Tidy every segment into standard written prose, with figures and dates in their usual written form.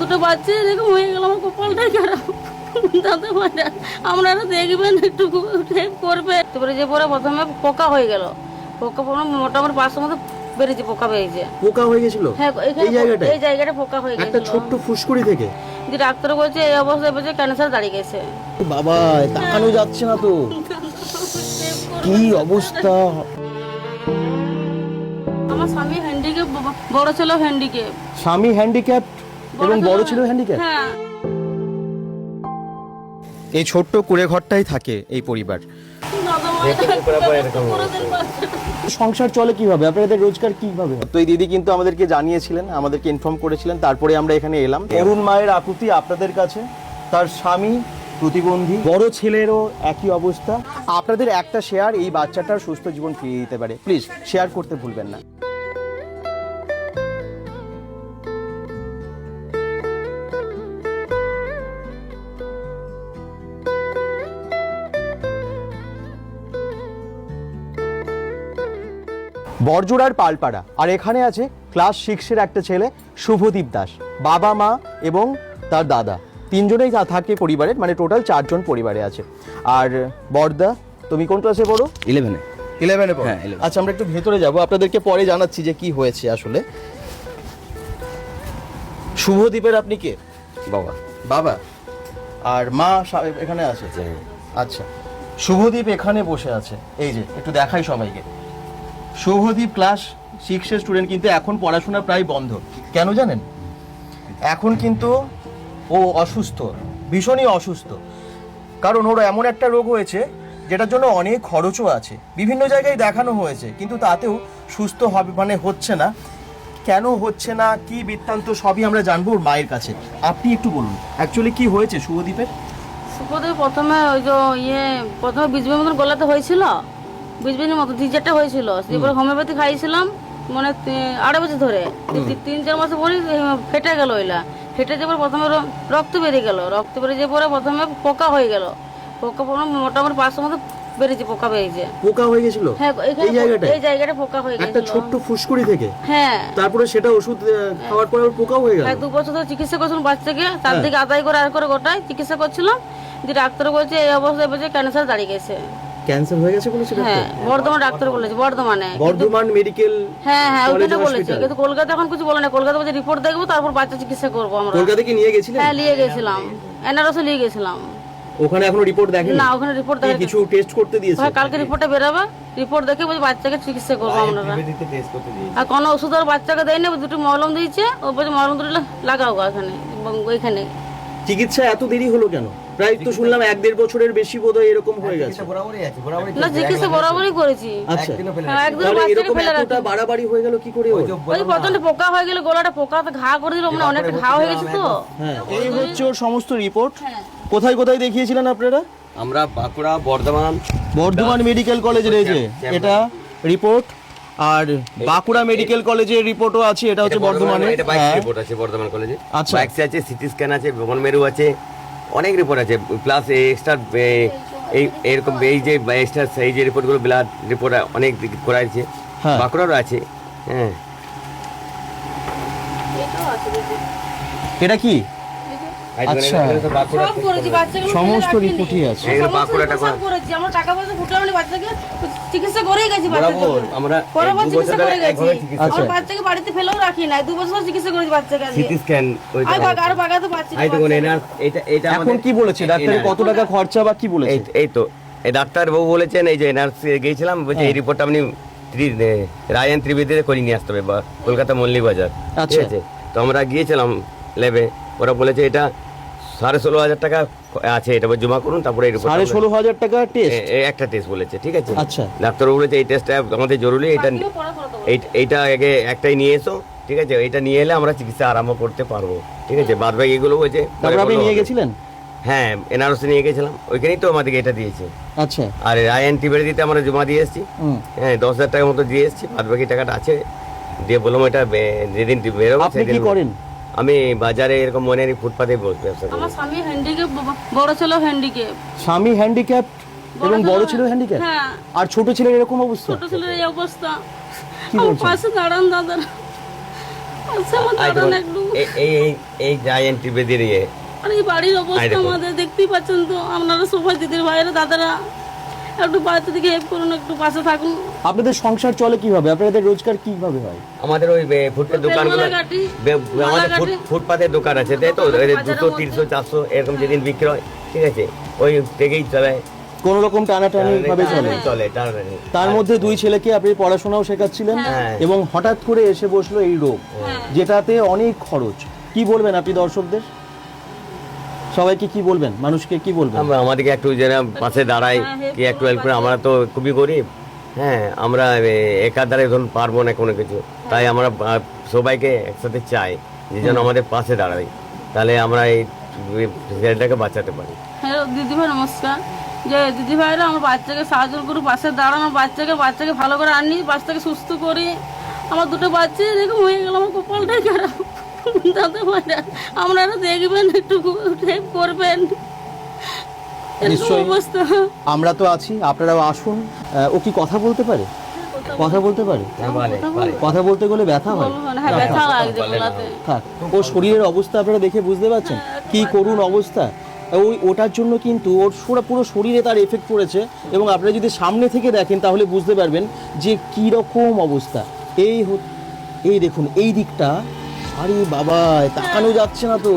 দুটো বাচ্চা এরকম হয়ে গেল, আমার কপালটাই খারাপ। দাদা ভাইরা আপনারা দেখবেন, একটু হেল্প করবে। তারপরে যে পরে প্রথমে পোকা হয়ে গেল, পোকা মোটামুটি 500 মতো বেরিয়েছে, পোকা বেরিয়েছে। পোকা হয়ে গেছিল? হ্যাঁ, এই জায়গাটা পোকা হয়ে গেছিল, একটা ছোট্ট ফুসকুড়ি থেকে। যে ডাক্তার বলছে এই অবস্থায় বলছে ক্যান্সার দাঁড়িয়ে গেছে। বাবা, তাকানো যাচ্ছে না তো, কি অবস্থা। আমার স্বামী হ্যান্ডিক্যাপ, বড় ছেলে হ্যান্ডিক্যাপ। স্বামী হ্যান্ডিক্যাপ এবং বড় ছেলে হ্যান্ডিক্যাপ? হ্যাঁ। এই ছোট্ট কুড়ে ঘরটাই থাকে এই পরিবার। সংসার চলে কিভাবে? আপনাদের রোজগার কিভাবে? তো এই দিদি কিন্তু আমাদেরকে জানিয়েছিলেন, আমাদেরকে ইনফর্ম করেছিলেন, তারপরে আমরা এখানে এলাম। অরুণ মায়ের আকুতি আপনাদের কাছে, তার স্বামী প্রতিবন্ধী, বড় ছেলেরও একই অবস্থা। আপনাদের একটা শেয়ার এই বাচ্চাটার সুস্থ জীবন ফিরিয়ে দিতে পারে। প্লিজ শেয়ার করতে ভুলবেন না। বড়জোড়ার পালপাড়া, আর এখানে আছে ক্লাস 6-এর একটা ছেলে শুভদীপ দাস। বাবা, মা এবং তার দাদা, তিনজনেই থাকে পরিবারের, মানে টোটাল 4 জন পরিবারে আছে। আর বড়দা, তুমি কোন ক্লাসে পড়ো? 11-এ পড়ো? আচ্ছা, আমরা একটু ভেতরে যাব, আপনাদেরকে পরে জানাচ্ছি যে কি হয়েছে আসলে। শুভদীপের আপনি কে? বাবা। আর মা এখানে আছে? আচ্ছা, শুভদীপ এখানে বসে আছে, এই যে একটু দেখাই সবাইকে। শুভদীপ ক্লাস 6-এর স্টুডেন্ট, কিন্তু এখন পড়াশোনা প্রায় বন্ধ। কেন জানেন? এখন কিন্তু ও অসুস্থ, ভীষণই অসুস্থ। কারণ ওর এমন একটা রোগ হয়েছে যেটার জন্য অনেক খরচও আছে, বিভিন্ন জায়গায় দেখানো হয়েছে, কিন্তু তাতেও সুস্থ হবে মানে হচ্ছে না। কেন হচ্ছে না, কি বৃত্তান্ত, সবই আমরা জানবো ওর মায়ের কাছে। আপনি একটু বলুন অ্যাকচুয়ালি কি হয়েছে শুভদীপের? শুভদীপ প্রথমে ওই যে প্রথমে বীজবের মতন গলাতে হয়েছিল, বীজবের মতো 3-4টা হয়েছিল। তারপরে হোমিওপ্যাথি খাইছিলাম, মানে 8 বছর ধরে, 3-4 মাসে পরে ফেটে গেল। ওইলা ফেটে যাবার প্রথমে রক্ত বেরিয়ে গেল, রক্ত বেরিয়ে যাওয়ার পরে প্রথমে পোকা হয়ে গেল, পোকা মোটামুটি 500 মতো বেরিয়েছে, পোকা বেরিয়েছে। পোকা হয়ে গেছিল? হ্যাঁ, এই জায়গাটা পোকা হয়ে গেছিল, একটা ছোট্ট ফুসকুড়ি থেকে। হ্যাঁ, তারপরে সেটা ওষুধ খাওয়ার পরে পোকা হয়ে গেল। 2 বছর ধরে চিকিৎসা করছিলাম বাচ্চাকে, তার দিকে আদায় করে আর করে গোটাই চিকিৎসা করছিলাম। যে ডাক্তার বলছে এই অবস্থায় বলছে ক্যান্সার দাঁড়িয়ে গেছে। ক্যান্সার হয়ে গেছে বলেছে? হ্যাঁ, বর্ধমান ডাক্তার বলেছে, বর্ধমান মেডিকেল। হ্যাঁ, ওইটা বলেছে, কিন্তু কলকাতা এখন কিছু বলে না। কলকাতা বলছে রিপোর্ট দেখবো, তারপর বাচ্চা চিকিৎসা করবো। আমরা কলকাতা কি নিয়ে গেছিলেন? হ্যাঁ, নিয়ে গেছিলাম, এনআরএস নিয়ে গেছিলাম। ওখানে এখনো রিপোর্ট দেখেনি? না, ওখানে রিপোর্ট দেখে কিছু টেস্ট করতে দিয়েছে। হ্যাঁ, কালকে রিপোর্টটা বেরোবে, রিপোর্ট দেখে বলছে বাচ্চাকে চিকিৎসা করবো আমরা। আর কোনো ওষুধ আর বাচ্চাকে দেয়নি, দুটো মলম দিয়েছে, ও বলছে মলম দুটো লাগাও এখানে ওইখানে। চিকিৎসা এত দেরি হলো কেন? প্রায় তো শুনলাম 1-1.5 বছরের বেশি বোধহয় এরকম হয়ে গেছে। না, চিকিৎসা বরাবরই করেছি। আচ্ছা, একদম বাচ্চাকে ফেলে রাখি। বাড়াবাড়ি হয়ে গেল কি করে? ওই প্রচন্ড পোকা হয়ে গেল, গলাটা পোকাতে ঘা করে দিল, মানে অনেকটা ঘা হয়ে গেছে তো। হ্যাঁ, এই হচ্ছে ওর সমস্ত রিপোর্ট। কোথায় কোথায় দেখিয়েছিলেন আপনারা? আমরা বাঁকুড়া, বর্ধমান মেডিকেল কলেজের, এই যে এটা রিপোর্ট। আর বাঁকুড়া মেডিকেল কলেজের রিপোর্টও আছে, এটা হচ্ছে বর্ধমানে। এটা বাইক রিপোর্ট আছে বর্ধমান কলেজে। আচ্ছা, এক্স আছে, সিটি স্ক্যান আছে, ভ্রমণ মেরু আছে, অনেক রিপোর্ট আছে। প্লাস এক্সট্রা এই এরকম এই যে এক্সট্রা এই যে রিপোর্টগুলো, ব্লাড রিপোর্ট অনেক করাইছে। বাঁকুড়ারও আছে। হ্যাঁ, এটা কি? আচ্ছা, সমস্ত রিপোর্টই আছে। বাঁকুড়াটা করেছি আমরা, টাকা পয়সা ফুটানো বাচ্চাকে চিকিৎসা করেই গেছি। আমরা চিকিৎসা করে গেছি, আমরা বাচ্চাকে বাড়িতে ফেলেও রাখি না। 2 বছর চিকিৎসা করেছি বাচ্চাকে। সিটি স্ক্যান আর বাগাতে পারছি না। এটা এখন কি বলেছে ডাক্তার, কত টাকা খরচা বা কি বলেছে? এই তো এই ডাক্তার বাবু বলেছেন, এই যে এনআরস গিয়েছিলাম, বলছে এই রিপোর্টটা আপনি রায়ান ত্রিবেদীতে করে নিয়ে আসতে হবে, বা কলকাতা মল্লিবাজার। ঠিক আছে, তো আমরা গিয়েছিলাম ল্যাবে, ওরা বলেছে এটা 16,500 টাকা আছে, এটা জমা করুন, তারপরে 16,500 টাকা টেস্ট, একটা টেস্ট বলেছে। ঠিক আছে, আচ্ছা, ডাক্তার বলেছে এই টেস্টটা আমাদের জরুরি, এইটা আগে একটাই নিয়ে এসো। ঠিক আছে, এটা নিয়ে এলে আমরা চিকিৎসা আরম্ভ করতে পারবো। ঠিক আছে, বাদ বাকি এগুলো বলছে। আপনি নিয়ে গেছিলেন? হ্যাঁ, এনআরএস নিয়ে গেছিলাম, ওইখানেই তো আমাদেরকে এটা দিয়েছে। আচ্ছা, আর আইএন টিভিতে দিতে আমরা জমা দিয়ে এসেছি। হ্যাঁ, 10,000 টাকার মতো দিয়ে এসেছি, বাদ বাকি টাকাটা আছে। দিয়ে বললাম এটা যেদিন বেরোবো সেদিন করেন। আমি বাজারে এরকম মনেরই ফুটপাতে ব্যবসা করি। আমার স্বামী হ্যান্ডিক্যাপ, বড় ছেলে হ্যান্ডিক্যাপ। স্বামী হ্যান্ডিক্যাপ এবং বড় ছেলে হ্যান্ডিক্যাপ? হ্যাঁ। আর ছোট ছেলের এরকম অবস্থা? ছোট ছেলের এই অবস্থা। আমার পাশে দাঁড়ান দাদা, আচ্ছা, আমার এই দাঁড়ান দেখুন, একটু। এই রায়ান ত্রিবেদীর আর এই বাড়ির অবস্থা দেখুন। আমাদের দেখতেই পাচ্ছেন তো, আপনারা সবাই দিদির ভাইয়েরা দাদারা একটু বাড়িতে দিকে হেল্প করুন, একটু পাশে থাকুন। আপনাদের সংসার চলে কিভাবে, আপনাদের রোজগার কিভাবে হয়? আমাদের ওই ফুটপাতের দোকানগুলো, মালাকাটি, আমাদের মালাকাটি। ফুটপাতের দোকান আছে, তাই তো, বাজারের 200 300 400 এরকম যেদিন বিক্রি হয়, ঠিক আছে, ওই থেকেই চলে, কোন রকম টানাটানি ভাবে চলে। চলে টানাটানি। তার মধ্যে দুই ছেলেকে আপনি পড়াশোনাও শেখাচ্ছিলেন হ্যাঁ। এবং হঠাৎ করে এসে বসলো এই রোগ, যেটাতে অনেক খরচ। কি বলবেন আপনি দর্শকদের, সবাইকে কি বলবেন, মানুষকে কি বলবেন? আমাদেরকে একটু যারা পাশে দাঁড়ায়, কি একটু হেল্প করে, আমরা তো খুবই গরিব, হ্যাঁ, আমরা একার দ্বারাই ধরুন পারবো না কোনো কিছু, তাই আমরা সবাইকে একসাথে চাই যে যেন আমাদের পাশে দাঁড়ায়, তাহলে আমরা এই ছেলেটাকে বাঁচাতে পারি। হ্যালো দিদিভাই, নমস্কার। যে দিদিভাইরা আমার বাচ্চাকে সাহায্য করুন, পাশে দাঁড়ানো, বাচ্চাকে ভালো করে আনি, বাচ্চাকে সুস্থ করি। আমার দুটো বাচ্চা এরকম হয়ে গেল, আমার কপালটাই খারাপ। দাদা ভাইরা আপনারা দেখবেন, একটু হেল্প করবেন। এরকম নিশ্চয়ই। অবস্থা। আমরা তো আছি, আপনারাও আসুন। ও কি কথা বলতে পারে? কথা বলতে পারে? কথা বলতে গেলে ব্যথা হয়। হ্যাঁ, ব্যথা লাগছে গলাতে। থাক, ও শরীরের অবস্থা আপনারা দেখে বুঝতে পারছেন কি করুণ অবস্থা। ওটার জন্য কিন্তু ওর পুরো শরীরে তার এফেক্ট পড়েছে, এবং আপনারা যদি সামনে থেকে দেখেন তাহলে বুঝতে পারবেন যে কি রকম অবস্থা। এই দেখুন এই দিকটা, আরে বাবা, তাকানো যাচ্ছে না তো,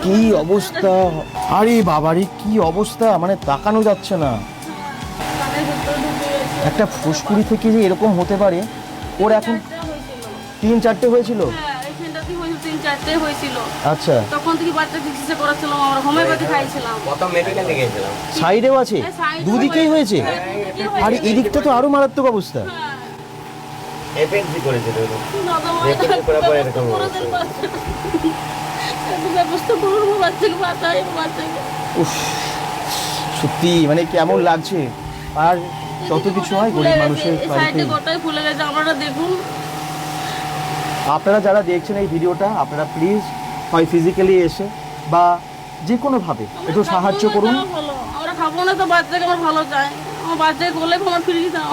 কি অবস্থা, আরে বাবারে কি অবস্থা, মানে তাকানো যাচ্ছে না। একটা ফুসকুড়ি থেকে যে এরকম হতে পারে, ওর এখন 3-4টে হয়েছিল। হ্যাঁ, এইখানটাতেই হয়েছিল, 3-4টে হয়েছিল। আচ্ছা, তখন থেকে বাচ্চা চিকিৎসা করাচ্ছিলাম, আমরা হোমিওপ্যাথি খাইছিলাম। প্রথম মেডিকেলে গেছিলাম, সাইডেও আছে, দুদিকেই হয়েছে। আর এই দিকটা তো আরো মারাত্মক অবস্থা। এপেন্সি করেছিল, দাদা ভাইরা এপেন্সি করার পর এরকম করে দেন বাচ্চাটা। একটু ব্যবস্থা করুন, বাচ্চাকে বাঁচাই, বাচ্চাকে। উফ, সত্যি মানে কেমন লাগছে। আর যত কিছু হয় গরিব মানুষের এই বাড়িতে। সাইডে গোটাই ফুলে গেছে, আপনারা দেখুন। আপনারা যারা দেখছেন এই ভিডিওটা, আপনারা প্লিজ হয় ফিজিক্যালি এসে বা যে কোনোভাবে একটু সাহায্য করুন। আমরা খাবো না তো, বাচ্চাকে আমার ভালো চাই। আমার বাচ্চাকে কোলে আমার ফিরিয়ে দাও,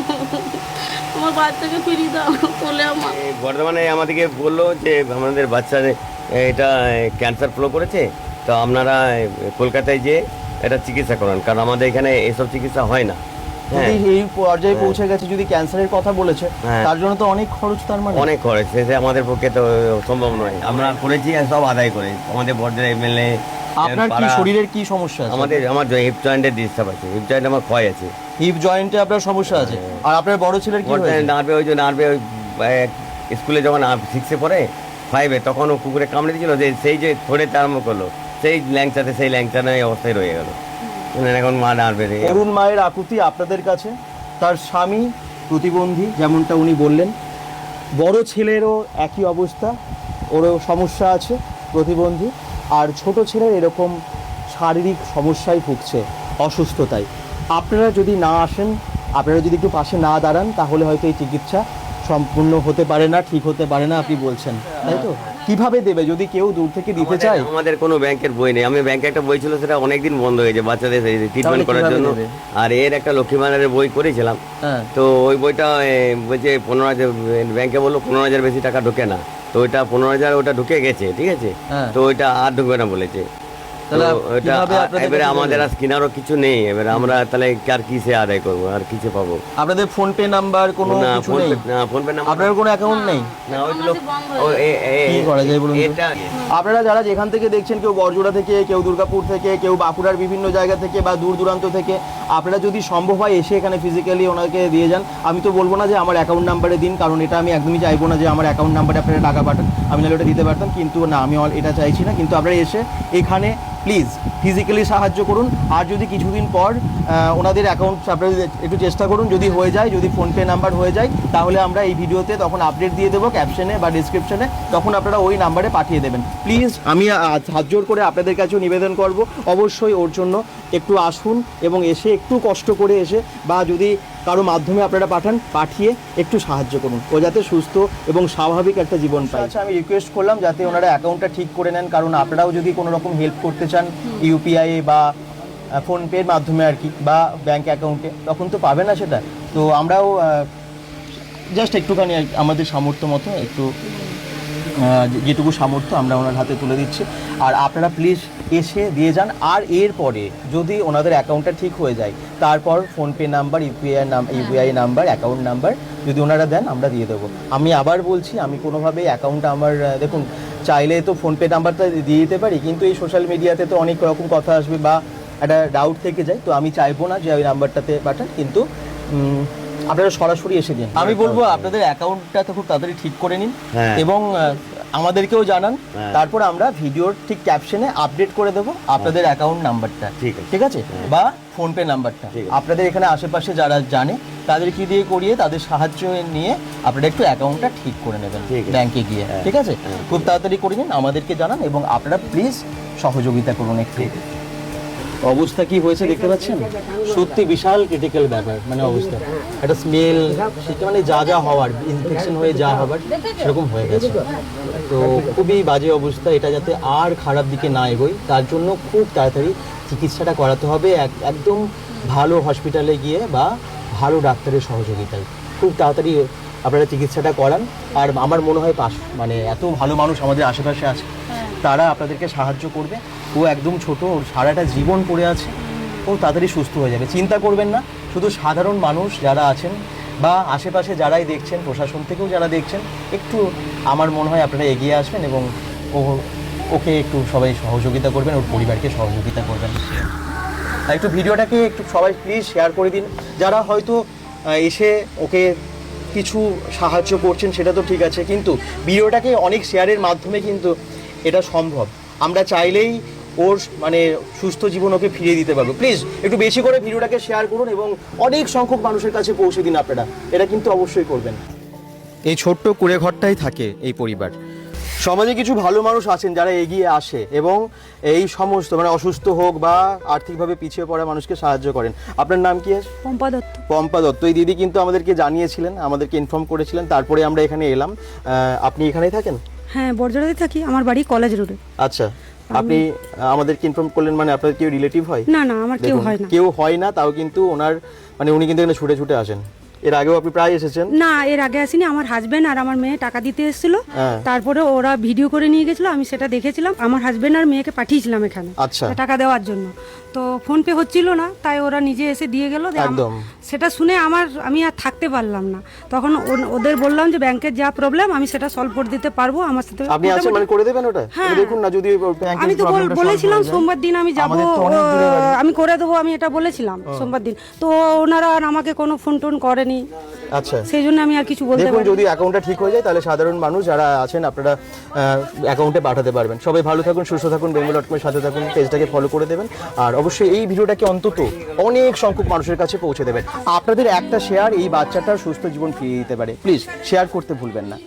আমার বাচ্চাকে ফিরিয়ে দাও কোলে আমার। এই বর্ধমানে আমাদেরকে বললো যে আমাদের বাচ্চার এটা ক্যান্সার ফ্লো করেছে, তো আপনারা কলকাতায় যে এটা চিকিৎসা করান, কারণ আমাদের এখানে এসব চিকিৎসা হয় না। হ্যাঁ, যদি এই পর্যায়ে পৌঁছে গেছে, যদি ক্যান্সারের কথা বলেছে, হ্যাঁ। তার জন্য তো অনেক খরচ, তার মানে অনেক খরচ, সে আমাদের পক্ষে তো সম্ভব নয়। আমরা করেছি আর সব আদায় করে আমাদের বর্ধমান এমএলএ। আপনার কি শরীরের কি সমস্যা আছে? আমার হিপ জয়েন্টের ডিস্টার্ব আছে, হিপ জয়েন্ট আমার ক্ষয় আছে, হিপ জয়েন্টে আপনার সমস্যা আছে। আর আপনার বড় ছেলের কি হয়েছে? নার্ভে ওই যে নার্ভে ওই স্কুলে যখন 6-এ পড়ে, 5-এ, তখন ও কুকুরে কামড়ে দিয়েছিল, যে সেই যে ধরেতে আরম্ভ করলো, সেই ল্যাংচাতে অবস্থায় রয়ে গেল। এখন মা নার্ভে অরুণ মায়ের আকুতি আপনাদের কাছে, তার স্বামী প্রতিবন্ধী, যেমনটা উনি বললেন। বড় ছেলেরও একই অবস্থা, ওরও সমস্যা আছে, প্রতিবন্ধী। আর ছোট ছেলের এরকম শারীরিক সমস্যায় ভুগছে, অসুস্থতায়। আপনারা যদি না আসেন, আপনারা যদি একটু পাশে না দাঁড়ান, তাহলে হয়তো এই চিকিৎসা সম্পূর্ণ হতে পারে না, ঠিক হতে পারে না, আপনি বলছেন, তাই তো? কিভাবে দেবে যদি কেউ দূর থেকে দিতে চায়? আমাদের কোনো ব্যাংকের বই নেই। আমি ব্যাংকে একটা বই ছিল, সেটা অনেকদিন বন্ধ হয়েছে বাচ্চাদের ট্রিটমেন্ট করার কিভাবে জন্য। দেবে? আর এর একটা লক্ষ্মী ভান্ডারের বই করেছিলাম, হ্যাঁ, তো ওই বইটা বলছে 15,000, ব্যাংকে বললো 15,000 বেশি টাকা ঢোকে না, তো ওইটা 15,000 ওটা ঢুকে গেছে, ঠিক আছে, হ্যাঁ। তো ওইটা আর ঢুকবে না বলেছে। তাহলে তো ওইটা কিভাবে আপনাদের এবারে কাছে আমাদের দেবে? আর কেনারও কিছু নেই, এবারে আমরা তাহলে আর কিসে আদায় করবো, আর কিসে পাবো? আপনাদের ফোন পে নাম্বার কোনো না, কিছু নেই? ফোন পে নাম্বার আপনার কোনো অ্যাকাউন্ট নেই? না, ওই আমাদের বন্ধ হয়ে কি করা যায় বলুন তো? এটা আপনারা যারা যেখান থেকে দেখছেন, কেউ বড়জোড়া থেকে, কেউ দুর্গাপুর থেকে, কেউ বাঁকুড়ার বিভিন্ন জায়গা থেকে বা দূর দূরান্ত থেকে, আপনারা যদি সম্ভব হয় এসে এখানে ফিজিক্যালি ওনাকে দিয়ে যান। আমি তো বলবো না যে আমার অ্যাকাউন্ট নাম্বারে দিন, কারণ এটা আমি একদমই চাইবো না যে আমার অ্যাকাউন্ট নাম্বারে আপনারা টাকা পাঠান। আমি নাহলে ওটা দিতে পারতাম, কিন্তু না, আমি এটা চাইছি না। কিন্তু আপনারা এসে এখানে প্লিজ ফিজিক্যালি সাহায্য করুন। আর যদি কিছুদিন পর ওনাদের অ্যাকাউন্ট আপনারা একটু চেষ্টা করুন, যদি হয়ে যায়, যদি ফোনপে নাম্বার হয়ে যায়, তাহলে আমরা এই ভিডিওতে তখন আপডেট দিয়ে দেবো ক্যাপশনে বা ডিসক্রিপশনে, তখন আপনারা ওই নাম্বারে পাঠিয়ে দেবেন। প্লিজ আমি হাত জোর করে আপনাদের কাছেও নিবেদন করব, অবশ্যই ওর জন্য একটু আসুন এবং এসে একটু কষ্ট করে এসে, বা যদি কারো মাধ্যমে আপনারা পাঠিয়ে একটু সাহায্য করুন, ও যাতে সুস্থ এবং স্বাভাবিক একটা জীবন পায়। আচ্ছা, আমি রিকোয়েস্ট করলাম যাতে ওনারা অ্যাকাউন্টটা ঠিক করে নেন, কারণ আপনারাও যদি কোনো রকম হেল্প করতে চান ইউপিআই বা ফোনপের মাধ্যমে আর কি, বা ব্যাংক অ্যাকাউন্টে, তখন তো পাবে না সেটা। তো আমরাও জাস্ট একটুখানি আমাদের সামর্থ্য মতো একটু যেটুকু সামর্থ্য আমরা ওনার হাতে তুলে দিচ্ছি। আর আপনারা প্লিজ এসে দিয়ে যান। আর এরপরে যদি ওনাদের অ্যাকাউন্টটা ঠিক হয়ে যায়, তারপর PhonePe number, UPI number, account number যদি ওনারা দেন আমরা দিয়ে দেবো। আমি আবার বলছি, আমি কোনোভাবেই অ্যাকাউন্টটা আমার দেখুন, চাইলে তো ফোনপে নাম্বারটা দিয়ে দিতে পারি, কিন্তু এই সোশ্যাল মিডিয়াতে তো অনেক রকম কথা আসবে বা একটা ডাউট থেকে যায়, তো আমি চাইবো না যে ওই নাম্বারটাতে পাঠান, কিন্তু আপনারা সরাসরি এসে দিন। আমি বলবো আপনাদের অ্যাকাউন্টটা তো খুব তাড়াতাড়ি ঠিক করে নিন এবং আমাদেরকেও জানান, তারপর আমরা ভিডিওর ঠিক ক্যাপশনে আপডেট করে দেবো আপনাদের অ্যাকাউন্ট নাম্বারটা, ঠিক আছে, বা ফোনপে নাম্বারটা। আপনাদের এখানে আশেপাশে যারা জানে তাদেরকে দিয়ে করিয়ে তাদের সাহায্য নিয়ে আপনারা একটু অ্যাকাউন্টটা ঠিক করে নেবেন ব্যাংকে গিয়ে, ঠিক আছে? খুব তাড়াতাড়ি করে নিন, আমাদেরকে জানান এবং আপনারা প্লিজ সহযোগিতা করুন একটু। অবস্থা কি হয়েছে দেখতে পাচ্ছেন, সত্যি বিশাল ক্রিটিক্যাল ব্যাপার, মানে অবস্থা একটা স্মেল, সেটা মানে যা যা হওয়ার, ইনফেকশন হয়ে যা হবার সেরকম হয়ে গেছে। তো খুবই বাজে অবস্থা, এটা যাতে আর খারাপ দিকে না এগোয় তার জন্য খুব তাড়াতাড়ি চিকিৎসাটা করাতে হবে একদম ভালো হসপিটালে গিয়ে বা ভালো ডাক্তারের সহযোগিতায়। খুব তাড়াতাড়ি আপনারা চিকিৎসাটা করান। আর আমার মনে হয় মানে এত ভালো মানুষ আমাদের আশেপাশে আছে, তারা আপনাদেরকে সাহায্য করবে। ও একদম ছোট, ওর সারাটা জীবন পড়ে আছে, ও তাড়াতাড়ি সুস্থ হয়ে যাবে, চিন্তা করবেন না। শুধু সাধারণ মানুষ যারা আছেন বা আশেপাশে যারাই দেখছেন, প্রশাসন থেকেও যারা দেখছেন, একটু আমার মনে হয় আপনারা এগিয়ে আসবেন এবং ওকে একটু সবাই সহযোগিতা করবেন, ওর পরিবারকে সহযোগিতা করবেন। আর একটু ভিডিওটাকে একটু সবাই প্লিজ শেয়ার করে দিন। যারা হয়তো এসে ওকে কিছু সাহায্য করছেন সেটা তো ঠিক আছে, কিন্তু ভিডিওটাকে অনেক শেয়ারের মাধ্যমে কিন্তু এটা সম্ভব। আমরা চাইলেই ওর মানে সুস্থ জীবন ওকে ফিরিয়ে দিতে পারবো। প্লিজ একটু বেশি করে ভিডিওটাকে শেয়ার করুন এবং অনেক সংখ্যক মানুষের কাছে পৌঁছে দিন আপনারা, এটা কিন্তু অবশ্যই করবেন। এই ছোট্ট কুঁড়ে ঘরটাই থাকে এই পরিবার। সমাজে কিছু ভালো মানুষ আছেন যারা এগিয়ে আসে এবং এই সমস্ত মানে অসুস্থ হোক বা আর্থিকভাবে পিছিয়ে পড়া মানুষকে সাহায্য করেন। আপনার নাম কি? পম্পা দত্ত। পম্পা দত্ত। এই দিদি কিন্তু আমাদেরকে জানিয়েছিলেন, আমাদেরকে ইনফর্ম করেছিলেন, তারপরে আমরা এখানে এলাম। আপনি এখানেই থাকেন? হ্যাঁ, বর্জরাতে থাকি, আমার বাড়ি কলেজ রোডে। আচ্ছা, আপনি আমাদেরকে ইনফর্ম করলেন, মানে আপনার কেউ রিলেটিভ হয়? না না, আমার কেউ হয় না। কেউ হয় না, তাও কিন্তু ওনার মানে উনি কিন্তু এখানে ছুটে ছুটে আসেন। এর আগেও আপনি প্রায় এসেছেন? না, এর আগে আসিনি। আমার হাজবেন্ড আর আমার মেয়ে টাকা দিতে এসেছিল, তারপরে ওরা ভিডিও করে নিয়ে গেছিল, আমি সেটা দেখেছিলাম। আমার হাজবেন্ড আর মেয়েকে পাঠিয়েছিলাম এখানে আচ্ছা টাকা দেওয়ার জন্য, তো ফোন পে হচ্ছিল না, তাই ওরা নিজে এসে দিয়ে গেল। একদম সেটা শুনে আমি আর থাকতে পারলাম না, তখন ওদের বললাম যে ব্যাংকের যা প্রবলেম আমি সেটা সলভ করে দিতে পারবো, আমার সাথে আপনি আছেন মানে করে দেবেন ওটা? দেখুন না, যদি ব্যাংকের আমি তো প্রবলেমটা বলেছিলাম সোমবার দিন আমি যাব, আমি করে দেবো, আমি এটা বলেছিলাম সোমবার দিন, তো ওনারা আর আমাকে কোনো ফোন টোন করেনি। আচ্ছা, সেই জন্য আমি আর কিছু বলতে দেখুন, যদি অ্যাকাউন্টটা ঠিক হয়ে যায় তাহলে সাধারণ মানুষ যারা আছেন আপনারা অ্যাকাউন্টে পাঠাতে পারবেন। সবাই ভালো থাকুন, সুস্থ থাকুন, bengal.com-এর সাথে থাকুন, পেজটাকে ফলো করে দেবেন আর অবশ্যই এই ভিডিওটাকে অন্তত অনেক সংখ্যক মানুষের কাছে পৌঁছে দেবেন। আপনাদের একটা শেয়ার এই বাচ্চাটার সুস্থ জীবন ফিরিয়ে দিতে পারে। প্লিজ শেয়ার করতে ভুলবেন না।